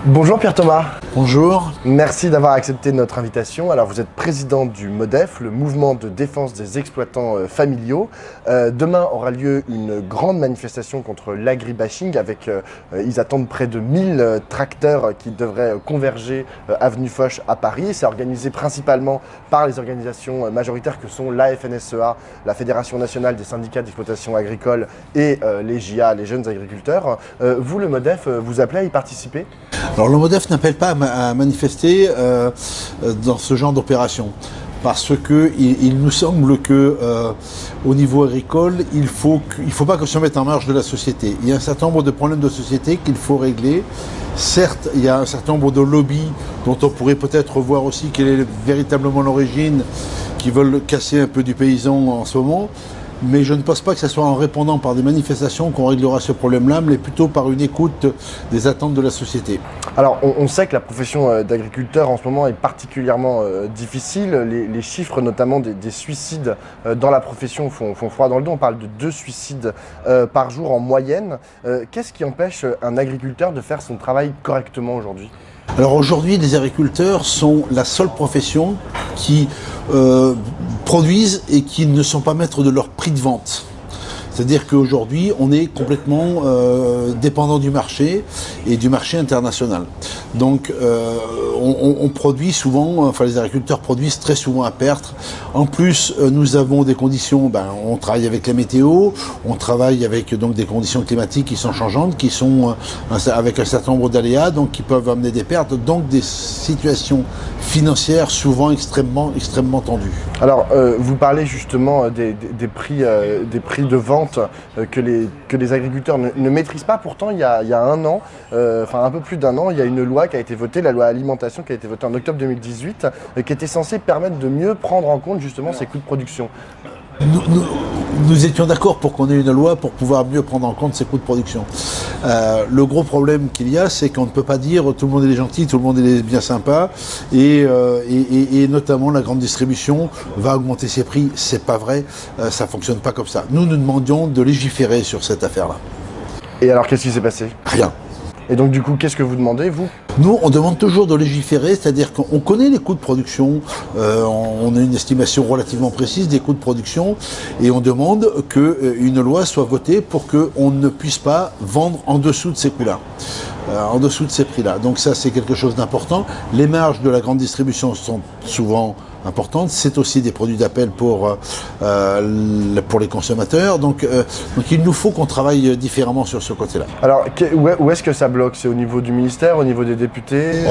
Bonjour Pierre Thomas. Bonjour. Merci d'avoir accepté notre invitation. Alors vous êtes président du MODEF, le mouvement de défense des exploitants familiaux. Demain aura lieu une grande manifestation contre l'agribashing avec, ils attendent près de 1000 tracteurs qui devraient converger avenue Foch à Paris. C'est organisé principalement par les organisations majoritaires que sont la FNSEA, la Fédération nationale des syndicats d'exploitation agricole et les JA, les jeunes agriculteurs. Vous, le MODEF, vous appelez à y participer ? Alors le MODEF n'appelle pas à manifester dans ce genre d'opération parce qu'il nous semble que au niveau agricole, il faut pas que se mette en marge de la société. Il y a un certain nombre de problèmes de société qu'il faut régler. Certes, il y a un certain nombre de lobbies dont on pourrait peut-être voir aussi quelle est véritablement l'origine, qui veulent casser un peu du paysan en ce moment. Mais je ne pense pas que ce soit en répondant par des manifestations qu'on réglera ce problème-là, mais plutôt par une écoute des attentes de la société. Alors, on sait que la profession d'agriculteur en ce moment est particulièrement difficile. Les chiffres, notamment des suicides dans la profession, font froid dans le dos. On parle de 2 suicides par jour en moyenne. Qu'est-ce qui empêche un agriculteur de faire son travail correctement aujourd'hui ? Alors aujourd'hui, les agriculteurs sont la seule profession qui produisent et qui ne sont pas maîtres de leur prix de vente. C'est-à-dire qu'aujourd'hui, on est complètement dépendant du marché et du marché international. Donc, on produit souvent, enfin les agriculteurs produisent très souvent à perte. En plus, nous avons des conditions, on travaille avec la météo, on travaille avec donc des conditions climatiques qui sont changeantes, qui sont avec un certain nombre d'aléas, donc qui peuvent amener des pertes, donc des situations financières souvent extrêmement tendues. Alors, vous parlez justement des prix de vente que les agriculteurs ne maîtrisent pas. Pourtant, il y a un an, enfin un peu plus d'1 an, il y a une loi qui a été votée, la loi alimentation, qui a été votée en octobre 2018, qui était censée permettre de mieux prendre en compte justement ces coûts de production. Nous étions d'accord pour qu'on ait une loi pour pouvoir mieux prendre en compte ces coûts de production. Le gros problème qu'il y a, c'est qu'on ne peut pas dire tout le monde est gentil, tout le monde est bien sympa, et notamment la grande distribution va augmenter ses prix. C'est pas vrai, ça fonctionne pas comme ça. Nous demandions de légiférer sur cette affaire-là. Et alors, qu'est-ce qui s'est passé ? Rien. Et donc du coup, qu'est-ce que vous demandez, vous ? Nous, on demande toujours de légiférer, c'est-à-dire qu'on connaît les coûts de production, on a une estimation relativement précise des coûts de production, et on demande qu'une loi soit votée pour qu'on ne puisse pas vendre en dessous de ces coûts-là. En dessous de ces prix-là. Donc ça, c'est quelque chose d'important. Les marges de la grande distribution sont souvent importantes. C'est aussi des produits d'appel pour les consommateurs. Donc il nous faut qu'on travaille différemment sur ce côté-là. Alors, où est-ce que ça bloque ? C'est au niveau du ministère, au niveau des députés ?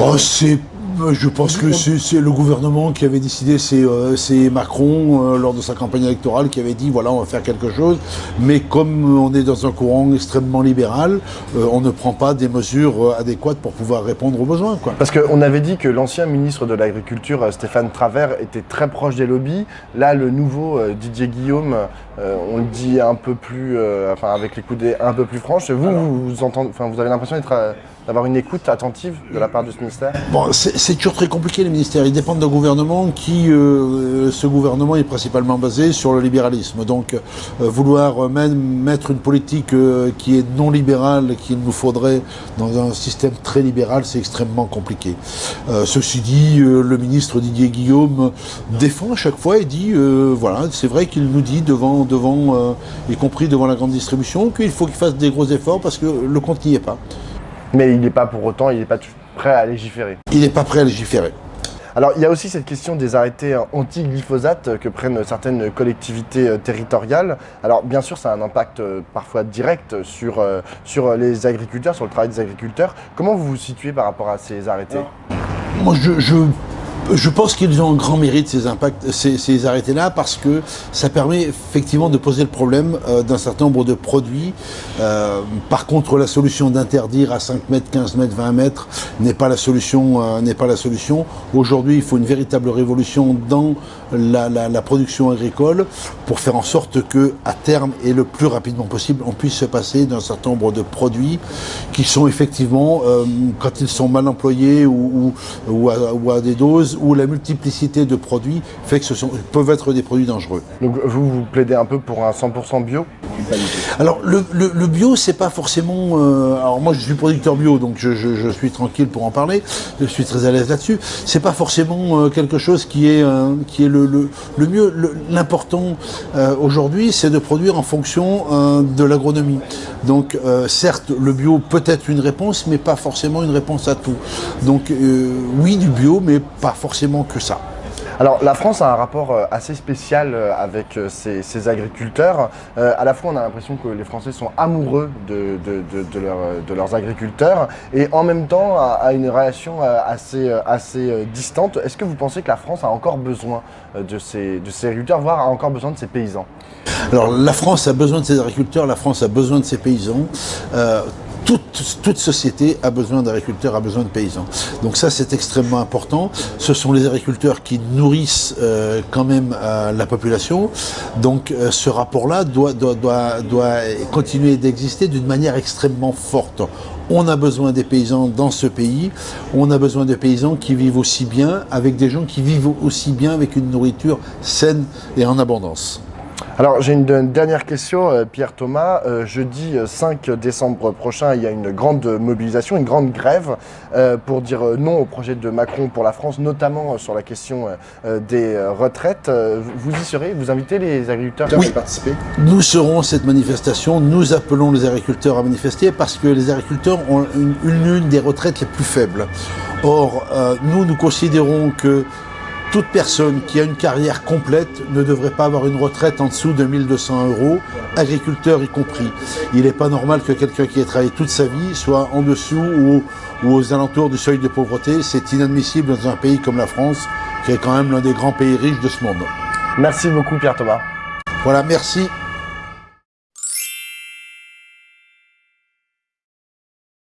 Je pense que c'est le gouvernement qui avait décidé, c'est Macron, lors de sa campagne électorale, qui avait dit voilà, on va faire quelque chose. Mais comme on est dans un courant extrêmement libéral, on ne prend pas des mesures adéquates pour pouvoir répondre aux besoins, quoi. Parce qu'on avait dit que l'ancien ministre de l'Agriculture, Stéphane Travert, était très proche des lobbies. Là, le nouveau Didier Guillaume, on le dit un peu plus, avec les coups un peu plus franches. Vous avez l'impression d'avoir une écoute attentive de la part de ce ministère ? Bon, c'est toujours très compliqué, les ministères. Ils dépendent d'un gouvernement qui, ce gouvernement est principalement basé sur le libéralisme. Donc, vouloir même mettre une politique qui est non libérale, qu'il nous faudrait dans un système très libéral, c'est extrêmement compliqué. Ceci dit, le ministre Didier Guillaume défend à chaque fois et dit, voilà, c'est vrai qu'il nous dit devant, y compris devant la grande distribution, qu'il faut qu'il fasse des gros efforts parce que le compte n'y est pas. Mais il n'est pas pour autant, il n'est pas prêt à légiférer. Il n'est pas prêt à légiférer. Alors, il y a aussi cette question des arrêtés anti-glyphosate que prennent certaines collectivités territoriales. Alors, bien sûr, ça a un impact parfois direct sur les agriculteurs, sur le travail des agriculteurs. Comment vous vous situez par rapport à ces arrêtés ? Moi, je pense qu'ils ont un grand mérite, ces arrêtés-là, parce que ça permet effectivement de poser le problème d'un certain nombre de produits. Par contre, la solution d'interdire à 5 mètres, 15 mètres, 20 mètres n'est pas la solution. Aujourd'hui, il faut une véritable révolution dans la production agricole pour faire en sorte que, à terme et le plus rapidement possible, on puisse se passer d'un certain nombre de produits qui sont effectivement, quand ils sont mal employés ou à des doses, où la multiplicité de produits fait que peuvent être des produits dangereux. Donc vous plaidez un peu pour un 100% bio? Alors le bio, c'est pas forcément... alors moi je suis producteur bio, donc je suis tranquille pour en parler, je suis très à l'aise là-dessus. C'est pas forcément quelque chose qui est le mieux. L'important aujourd'hui, c'est de produire en fonction de l'agronomie. Donc certes, le bio peut être une réponse, mais pas forcément une réponse à tout. Donc oui, du bio, mais pas forcément que ça. Alors la France a un rapport assez spécial avec ses agriculteurs. À la fois on a l'impression que les Français sont amoureux de leurs agriculteurs et en même temps a une relation assez distante. Est-ce que vous pensez que la France a encore besoin de ses agriculteurs, voire a encore besoin de ses paysans? Alors la France a besoin de ses agriculteurs, la France a besoin de ses paysans. Toute société a besoin d'agriculteurs, a besoin de paysans. Donc ça, c'est extrêmement important. Ce sont les agriculteurs qui nourrissent quand même la population. Donc ce rapport-là doit continuer d'exister d'une manière extrêmement forte. On a besoin des paysans dans ce pays. On a besoin de paysans qui vivent aussi bien, avec des gens qui vivent aussi bien avec une nourriture saine et en abondance. Alors j'ai une dernière question, Pierre Thomas. Jeudi 5 décembre prochain, il y a une grande mobilisation, une grande grève pour dire non au projet de Macron pour la France, notamment sur la question des retraites. Vous y serez? Vous invitez les agriculteurs à y participer? Nous serons à cette manifestation. Nous appelons les agriculteurs à manifester parce que les agriculteurs ont l'une des retraites les plus faibles. Or, nous considérons que toute personne qui a une carrière complète ne devrait pas avoir une retraite en dessous de 1 200 €, agriculteur y compris. Il n'est pas normal que quelqu'un qui ait travaillé toute sa vie soit en dessous ou aux alentours du seuil de pauvreté. C'est inadmissible dans un pays comme la France, qui est quand même l'un des grands pays riches de ce monde. Merci beaucoup Pierre Thomas. Voilà, merci.